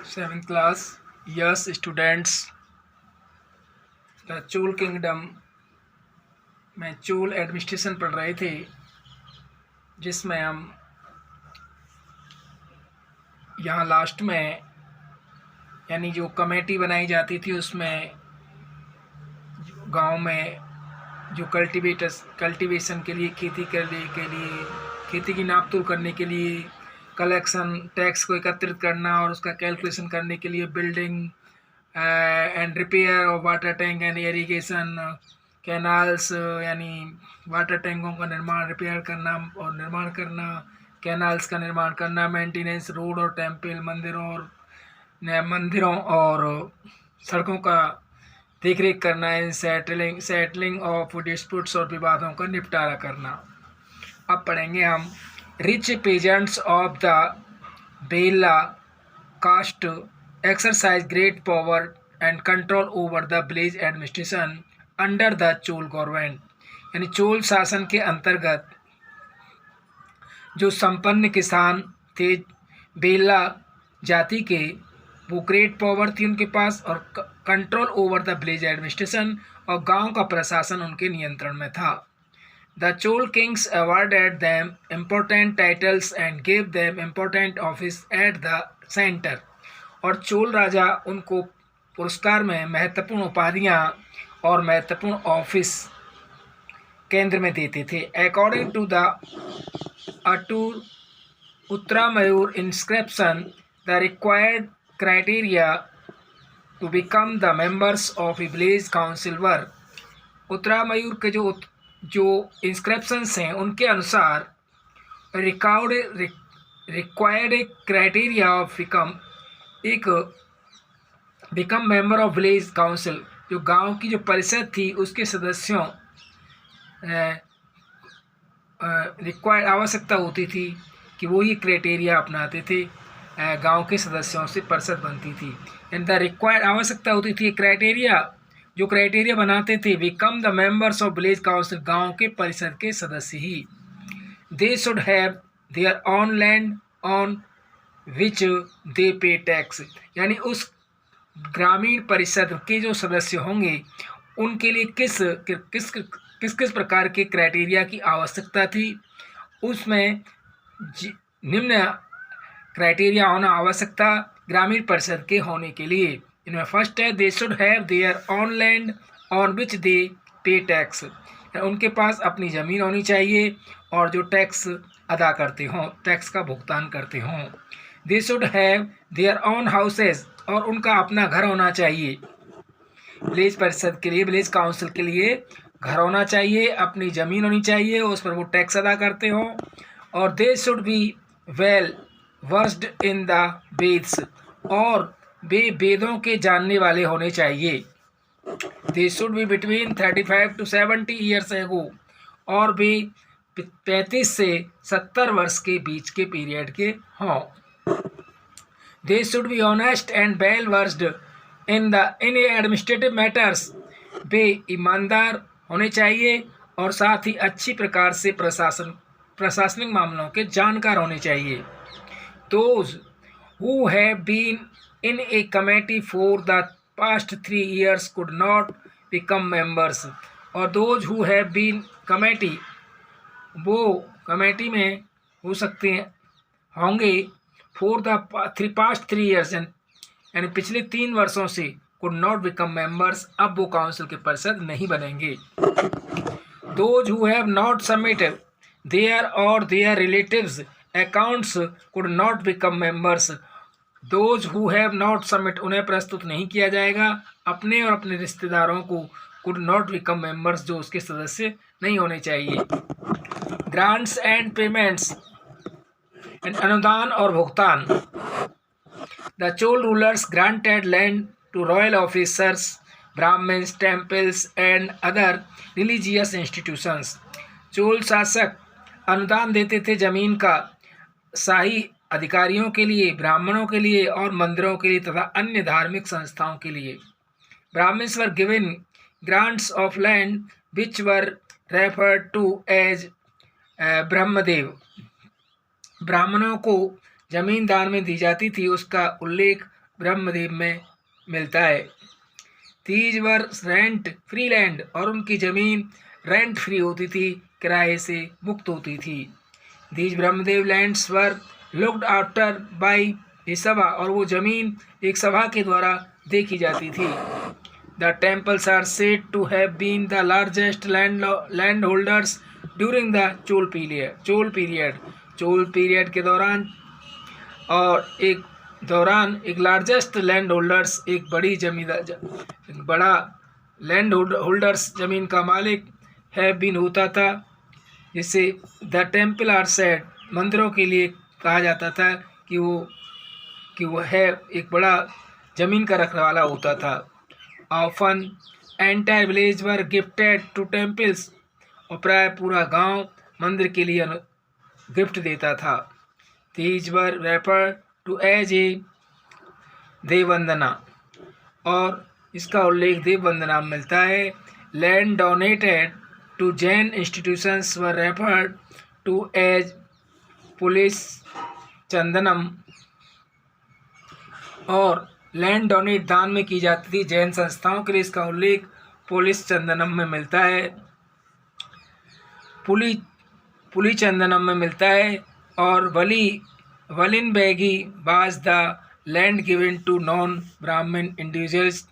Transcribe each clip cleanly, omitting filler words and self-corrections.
7th class. Yes, students. The Chola kingdom में Chola administration पढ़ रहे थे, जिसमें हम यहाँ लास्ट में यानी जो कमेटी बनाई जाती थी उसमें गांव में जो कल्टीवेशन के लिए, खेती करने के लिए, खेती की नाप तोल करने के लिए, कलेक्शन टैक्स को एकत्रित करना और उसका कैलकुलेशन करने के लिए building and repair of water tank and irrigation canals, यानी वाटर टैंकों का निर्माण, रिपेयर करना और निर्माण करना, कैनाल्स का निर्माण करना, मेंटेनेंस, रोड और टेम्पल, मंदिरों और सड़कों का देखरेख करना, इन सेटलिंग ऑफ डिस्प्यूट्स और विवादों का निपटारा करना। अब पढ़ेंगे हम रिच पेजेंट्स ऑफ द बेला caste exercise great power and control over the village administration under the Chola government, यानी चोल शासन के अंतर्गत जो संपन्न किसान थे बेला जाति के, वो ग्रेट पावर थी उनके पास और control over the village administration, और गांव का प्रशासन उनके नियंत्रण में था। The Chola Kings awarded them important titles and give them important office at the centre, और चोल राजा उनको पुरस्कार में महत्वपूर्ण उपाधियाँ और महत्वपूर्ण ऑफिस केंद्र में देते थे। According to the Attur Uttaramerur inscription, the required criteria to become the members of a village council वर, उत्तरामयूर के जो इंस्क्रिप्शंस हैं उनके अनुसार required criteria of become member of village council, जो गांव की जो परिषद थी उसके सदस्यों रिक्वायर्ड आवश्यकता होती थी कि वो ही क्राइटेरिया अपनाते थे, गांव के सदस्यों से परिषद बनती थी। एंड द रिक्वायर्ड आवश्यकता होती थी जो क्राइटेरिया बनाते थे become the members of village council, गांव के परिषद के सदस्य ही। They should have their own land on which they pay tax, यानी उस ग्रामीण परिषद के जो सदस्य होंगे उनके लिए किस प्रकार के क्राइटेरिया की आवश्यकता थी, उसमें निम्न क्राइटेरिया होना आवश्यकता ग्रामीण परिषद के होने के लिए। इनमें फर्स्ट है they should have their own land on which they pay tax, उनके पास अपनी ज़मीन होनी चाहिए और जो टैक्स अदा करते हों, टैक्स का भुगतान करते हों। They should have their on houses, और उनका अपना घर होना चाहिए। विलेज परिषद के लिए, विलेज काउंसिल के लिए घर होना चाहिए, अपनी ज़मीन होनी चाहिए, उस पर वो टैक्स अदा करते हों। और दे should be well versed in the Vedas, और वे वेदों के जानने वाले होने चाहिए। दे should be between 35 to 70 years ago, और वे 35 से 70 वर्ष के बीच के पीरियड के हों। They should be honest and well versed in administrative matters, वे ईमानदार होने चाहिए और साथ ही अच्छी प्रकार से प्रशासनिक मामलों के जानकार होने चाहिए। Those who have been in a committee for the past 3 years could not become members, और those who have been committee, वो कमेटी में हो सकते हैं होंगे फॉर द पास्ट 3 years, यानी पिछले 3 वर्षों से कुड नॉट बिकम मेंबर्स, अब वो काउंसिल के परिषद नहीं बनेंगे। Those who have not submitted their और their relatives accounts could not become members, those who have not submit, उन्हें प्रस्तुत नहीं किया जाएगा अपने और अपने रिश्तेदारों को, कुड नॉट बिकम मेंबर्स, जो उसके सदस्य नहीं होने चाहिए। ग्रांट्स एंड पेमेंट्स, अनुदान और भुगतान। The Chola rulers granted land to royal officers, Brahmans, temples and other religious institutions, Chola शासक अनुदान देते थे जमीन का शाही अधिकारियों के लिए, ब्राह्मणों के लिए और मंदिरों के लिए तथा अन्य धार्मिक संस्थाओं के लिए। Brahmans were given grants of land which were referred to as brahmadeya, ब्राह्मणों को जमीन दान में दी जाती थी, उसका उल्लेख ब्रह्मदेव में मिलता है। तीज वर रेंट फ्री लैंड, और उनकी ज़मीन रेंट फ्री होती थी, किराए से मुक्त होती थी। These brahmadeya lands were looked after by a sabha, और वो ज़मीन एक सभा के द्वारा देखी जाती थी। The temples are said to have been the largest land holders during the Chola period के दौरान, और एक लार्जेस्ट लैंड होल्डर्स, एक बड़ा लैंड होल्डर्स ज़मीन का मालिक है बीन होता था, जिससे द टेम्पल आर सेड, मंदिरों के लिए कहा जाता था कि वो है एक बड़ा ज़मीन का रखवाला होता था। Often entire village were gifted to temples, और प्राय पूरा गांव मंदिर के लिए गिफ्ट देता था। These were refer to as a devadana, और इसका उल्लेख देववंदना में मिलता है। Land donated to Jain institutions were referred to as pallichchhandam, और लैंड डोनेट दान में की जाती थी जैन संस्थाओं के लिए, इसका उल्लेख पुलिस चंदनम में मिलता है। पुली चंदनम में मिलता है। और वलिन बैगी was the land given to non Brahmana individuals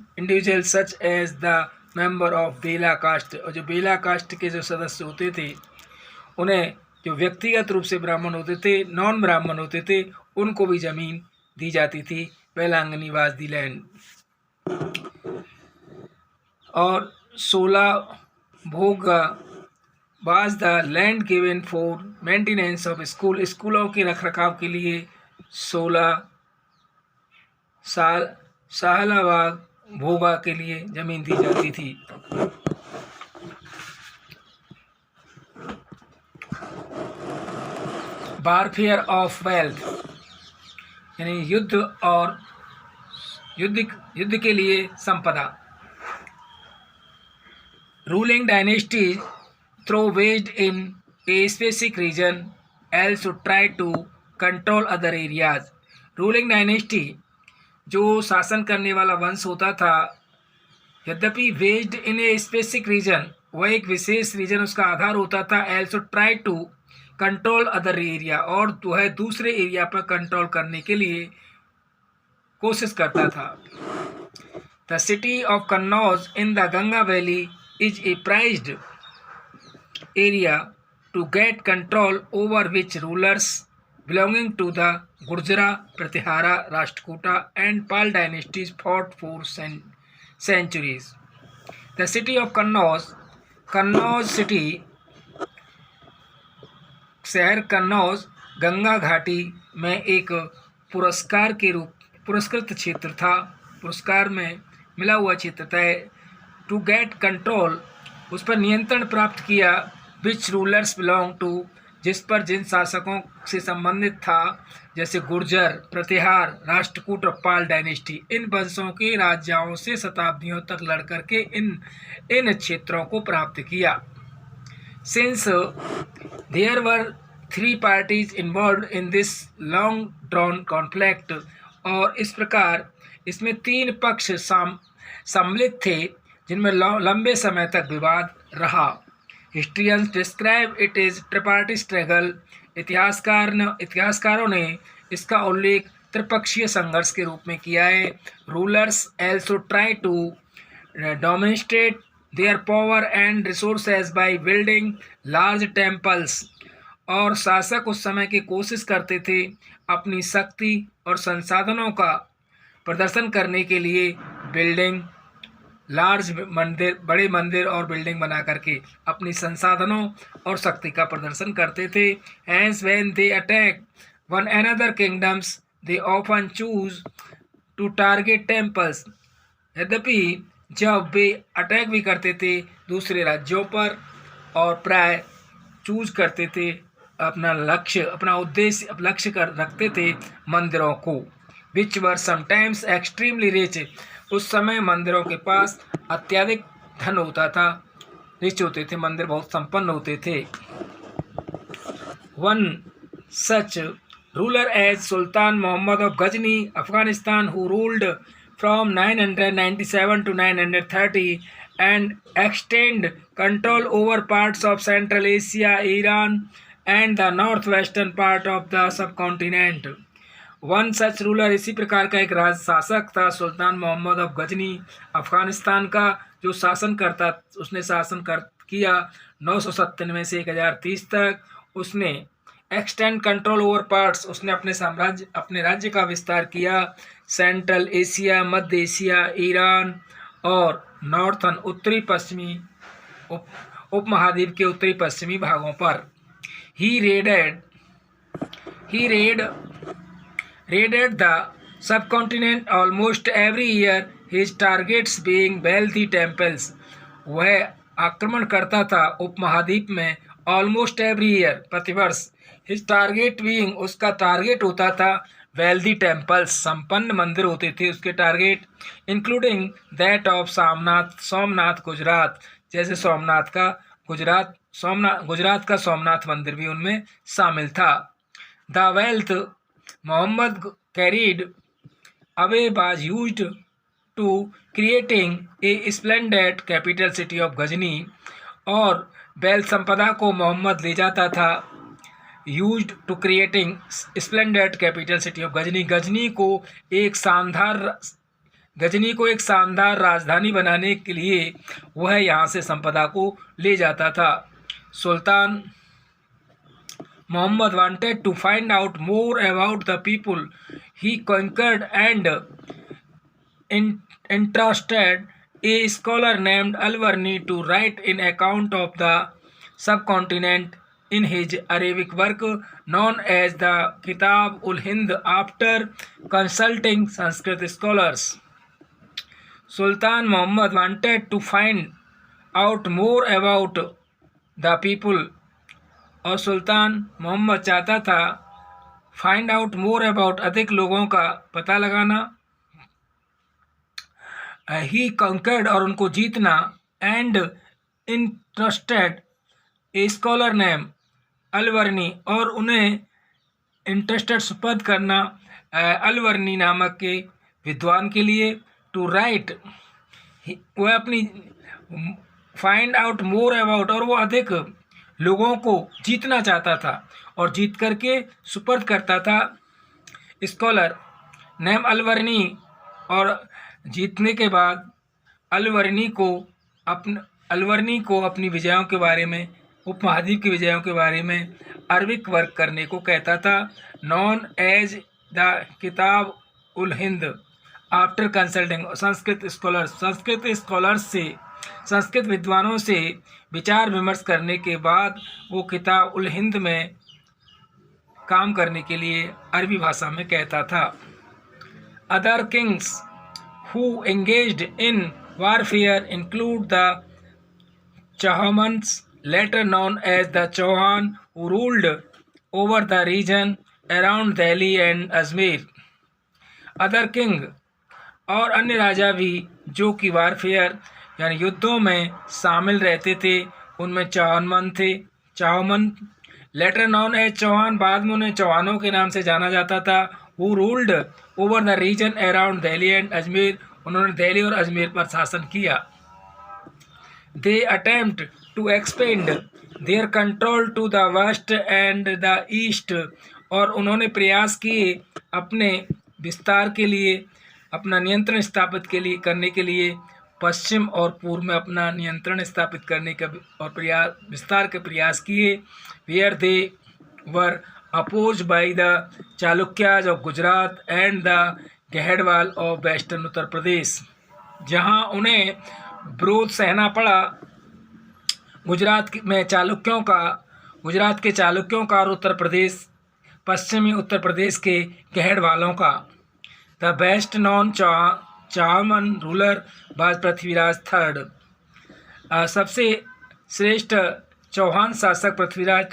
such as the member of बेला कास्ट, और जो बेला कास्ट के जो सदस्य होते थे, उन्हें जो व्यक्तिगत रूप से ब्राह्मण होते थे, नॉन ब्राह्मण होते थे, उनको भी ज़मीन दी जाती थी। वेलांगनी वाज दी लैंड। और 16 भोग was the land given for maintenance of स्कूलों के रखरखाव के लिए 16 साहलाबाग भोगा के लिए ज़मीन दी जाती थी। वारफेयर ऑफ वेल्थ, यानी युद्ध के लिए संपदा। Ruling dynasty through waged in a specific region else to try to control other areas. Ruling dynasty, जो शासन करने वाला वंश होता था, यद्यपि वेज्ड इन ए स्पेसिफिक रीजन, वह एक विशेष रीजन उसका आधार होता था। Else to try to control other area, और वह दूसरे एरिया पर कंट्रोल करने के लिए कोशिश करता था। The city of Kannauj in the Ganga valley is a prized area to get control over which rulers belonging to the Gurjara, Pratihara, Rashtrakuta and Pala dynasties fought for centuries. The city of Kannauj city, शहर कन्नौज गंगा घाटी में एक पुरस्कृत क्षेत्र था, पुरस्कार में मिला हुआ क्षेत्र था। टू गेट कंट्रोल, उस पर नियंत्रण प्राप्त किया। विच रूलर्स बिलोंग टू, जिस पर जिन शासकों से संबंधित था, जैसे गुर्जर, प्रतिहार, राष्ट्रकूट और पाल डायनेस्टी, इन वंशों के राजाओं से शताब्दियों तक लड़ करके इन क्षेत्रों को प्राप्त किया। Since there were 3 parties involved in this long drawn conflict, और इस प्रकार इसमें 3 पक्ष सम्मिलित थे जिनमें लंबे समय तक विवाद रहा। हिस्ट्रियंस डिस्क्राइब इट इज ट्रिपार्टी स्ट्रगल, इतिहासकारों ने इसका उल्लेख त्रिपक्षीय संघर्ष के रूप में किया है। Rulers also try to demonstrate their power and resources by building large temples, और शासक उस समय की कोशिश करते थे अपनी शक्ति और संसाधनों का प्रदर्शन करने के लिए बिल्डिंग लार्ज मंदिर, बड़े मंदिर और बिल्डिंग बना करके अपनी संसाधनों और शक्ति का प्रदर्शन करते थे। Hence when they attack one another kingdoms they often choose to target temples, यद्यपि जब वे अटैक भी करते थे दूसरे राज्यों पर और प्राय चूज करते थे अपना उद्देश्य लक्ष्य कर रखते थे मंदिरों को। विच वर समटाइम्स एक्सट्रीमली रिच, उस समय मंदिरों के पास अत्यधिक धन होता था, रिच होते थे, मंदिर बहुत संपन्न होते थे। One such ruler as Sultan Muhammad of Ghazni, Afghanistan, who ruled from 997 to 930 and extend control over parts of Central Asia, Iran, and the northwestern part of the subcontinent. One such ruler, इसी प्रकार का एक राज शासक था सुल्तान Mohammad of Ghazni, Afghanistan का, जो शासन करता, उसने शासन किया 997 से 1030 तक। उसने एक्सटेंड कंट्रोल ओवर पार्ट्स, उसने अपने राज्य का विस्तार किया सेंट्रल एशिया, मध्य एशिया, ईरान और नॉर्थन उत्तरी पश्चिमी उपमहाद्वीप के उत्तरी पश्चिमी भागों पर। ही raided the subcontinent almost every year, his targets being wealthy temples. वह आक्रमण करता था उपमहाद्वीप में ऑलमोस्ट एवरी ईयर, प्रतिवर्ष। हिज टारगेट बीइंग, उसका टारगेट होता था वेल्दी टेम्पल्स, संपन्न मंदिर होते थे उसके target, including that of Somnath Gujarat, जैसे गुजरात का सोमनाथ मंदिर भी उनमें शामिल था। The wealth Muhammad carried away was used to creating a splendid capital city of Ghazni, और बैल संपदा को मोहम्मद ले जाता था used to creating splendid capital city of Ghazni, Ghazni को एक शानदार राजधानी बनाने के लिए वह यहाँ से संपदा को ले जाता था। सुल्तान Muhammad wanted to find out more about the people he conquered and entrusted a scholar named Al-Warni to write an account of the subcontinent in his Arabic work known as the Kitab-ul-Hind after consulting Sanskrit scholars. Sultan Muhammad wanted to find out more about the people, और सुल्तान मोहम्मद चाहता था find out more about, अधिक लोगों का पता लगाना, ही conquered, और उनको जीतना, and interested a scholar name Alberuni, और उन्हें इंटरेस्टेड सुपुर्द करना अलवर्नी नामक के विद्वान के लिए, टू राइट, वह अपनी फाइंड आउट मोर अबाउट, और वो अधिक लोगों को जीतना चाहता था और जीत करके सुपर्द करता था स्कॉलर नेम अलवर्नी, और जीतने के बाद अलवर्नी को अपनी विजयों के बारे में, उपमहाद्वीप की विजयों के बारे में अरबिक वर्क करने को कहता था, नॉन एज द किताब उल हिंद आफ्टर कंसल्टिंग संस्कृत विद्वानों से विचार विमर्श करने के बाद वो किताब उल हिंद में काम करने के लिए अरबी भाषा में कहता था। Other kings who engaged in warfare include the Chahamanas, later known as the Chauhan, who ruled over the region around Delhi and Ajmer. Other king, और अन्य राजा भी जो कि वारफेयर यानी युद्धों में शामिल रहते थे, उनमें Chauhan later known as Chauhan, बाद में उन्हें चौहानों के नाम से जाना जाता था, who ruled over the region around Delhi and Ajmer, उन्होंने दिल्ली और अजमेर पर शासन किया। They attempt to expand their control to the west and the east, और उन्होंने प्रयास किए अपने विस्तार के लिए, अपना नियंत्रण स्थापित करने के लिए पश्चिम और पूर्व में अपना नियंत्रण स्थापित करने का और विस्तार के प्रयास किए। Where they were oppose by the Chalukyas of Gujarat and the Gahadavala of western Uttar Pradesh, जहां उन्हें विरोध सहना पड़ा गुजरात के चालुक्यों का और पश्चिमी उत्तर प्रदेश के गहडवालों का। The best known Chauhan ruler was Prithviraj third, सबसे श्रेष्ठ चौहान शासक पृथ्वीराज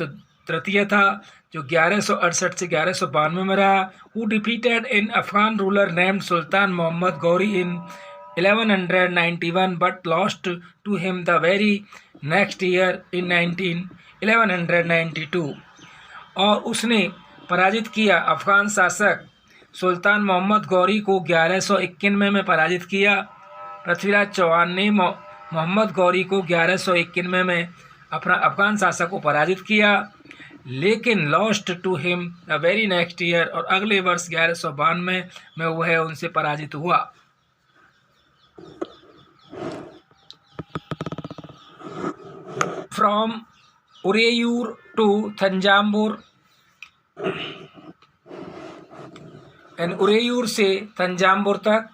तृतीय था, जो 1168 से 1192 में रहा। Who defeated an Afghan ruler named Sultan Muhammad Ghori in 1191 but lost to him the very next year in 1192, और उसने पराजित किया। अफगान शासक सुल्तान मोहम्मद गौरी को 1191 में पराजित किया। पृथ्वीराज चौहान ने मोहम्मद गौरी को 1191 में अपना अफगान शासक को पराजित किया, लेकिन lost to him the very next year, और अगले वर्ष 1192 में वह उनसे पराजित हुआ। From Uraiyur to Thanjavur, and Uraiyur से तंजावुर तक।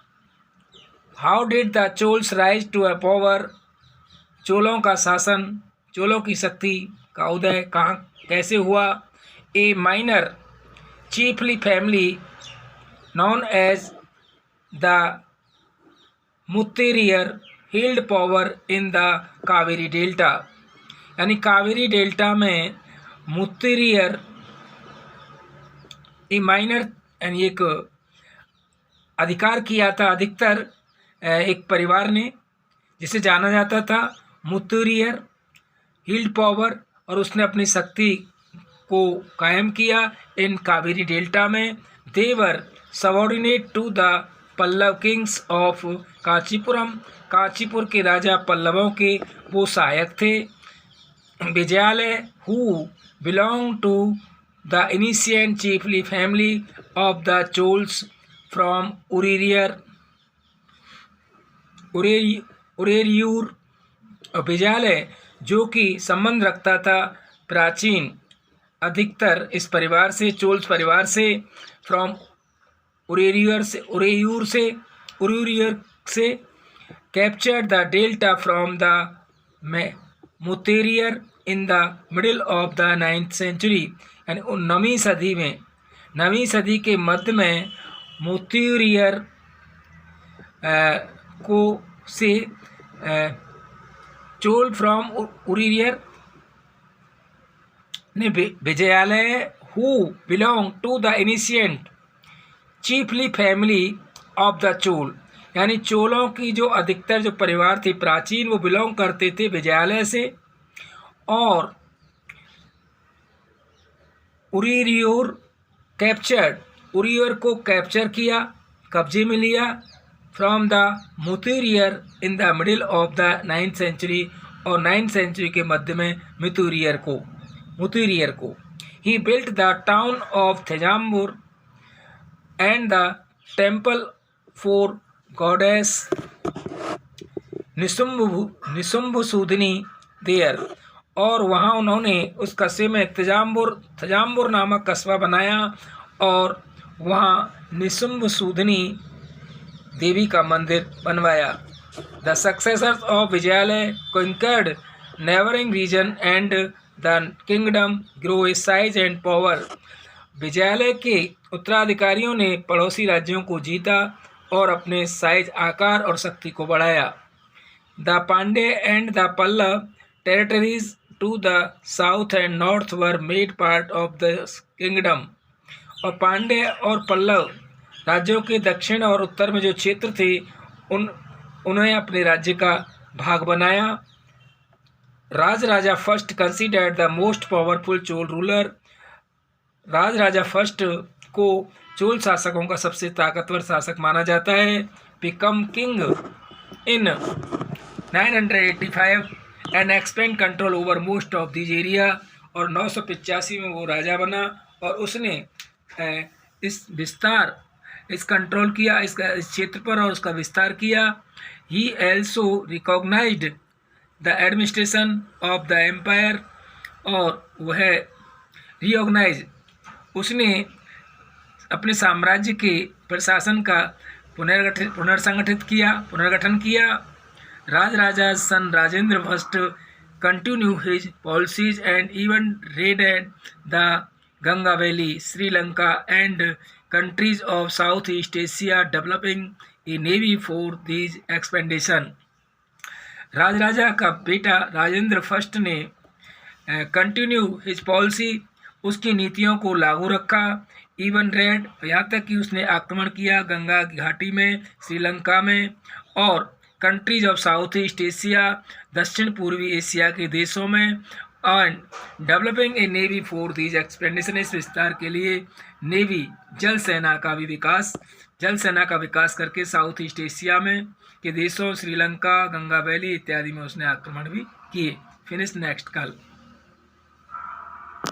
How did the Cholas rise to a power, चोलों का शासन, चोलों की शक्ति का उदय कहाँ कैसे हुआ। A minor chiefly family known as the Muttaraiyar held power in the Kaveri delta, यानी कावेरी डेल्टा में मुत्तेरियर ए माइनर यानी एक अधिकार किया था, अधिकतर एक परिवार ने, जिसे जाना जाता था मुत्तेरियर हिल्ड पावर, और उसने अपनी शक्ति को कायम किया इन कावेरी डेल्टा में। They were subordinate to the Pallava kings of Kanchipuram, Kanchipur के राजा पल्लवों के वो सहायक थे। Vijayalaya who belong to the ancient chiefly family of the Cholas from Uraiyur, Vijayalaya जो कि संबंध रखता था प्राचीन अधिकतर इस परिवार से, चोल्स परिवार से, फ्रॉम उरेयूर से captured the delta from the Muttaraiyar in the middle of the 9th century, यानी 9वीं सदी के मध्य में मुत्तेरियर को से चोल फ्रॉम उरेयूर ने Vijayalaya who belong to the ancient chiefly family of the Chola, यानी चोलों की जो अधिकतर जो परिवार थे प्राचीन, वो बिलोंग करते थे विजयालय से, और उरेयूर कैप्चर्ड, उरेयूर को कैप्चर किया, कब्जे में लिया, from the Muttaraiyar in the middle of the 9th century, और 9th सेंचुरी के मध्य में मुत्तेरियर को। He built the town of Thanjavur and the temple for goddess Nishumbhasudini there, और वहाँ उन्होंने उस कस्बे में तंजावुर नामक कस्बा बनाया, और वहाँ निशुम्भसूदिनी देवी का मंदिर बनवाया। The successors of Vijayalaya conquered neighboring region and the kingdom grow its size and power, Vijayalaya के उत्तराधिकारियों ने पड़ोसी राज्यों को जीता और अपने साइज, आकार और शक्ति को बढ़ाया। The Pandya and the Pallava territories to the south and north were made part of the kingdom, और पांडे और पल्लव राज्यों के दक्षिण और उत्तर में जो क्षेत्र थे उन्हें अपने राज्य का भाग बनाया। Raja first considered the most powerful Chola ruler, Raja first को चोल शासकों का सबसे ताकतवर शासक माना जाता है। Become king in 985 and expand control over most of this area, और 985 में वो राजा बना और उसने इस कंट्रोल किया इस क्षेत्र पर और उसका विस्तार किया। He also recognized the administration of the empire, और वह रिकॉग्नाइज उसने अपने साम्राज्य के प्रशासन का पुनर्गठन किया। Raja son Rajendra first continue his policies and even raided the Ganga valley, Sri Lanka and countries of Southeast Asia, developing a navy for these expansion. राजा का बेटा राजेंद्र फर्स्ट ने कंटिन्यू हिज पॉलिसी, उसकी नीतियों को लागू रखा। इवन रेड, यहाँ तक कि उसने आक्रमण किया गंगा घाटी में, श्रीलंका में, और countries of south east Asia, दक्षिण पूर्वी एशिया के देशों में, and developing a navy for these expedition, इस विस्तार के लिए नेवी जल सेना का विकास करके साउथ ईस्ट एशिया में के देशों श्रीलंका, गंगा वैली इत्यादि में उसने आक्रमण भी किए। फिनिश नेक्स्ट कल।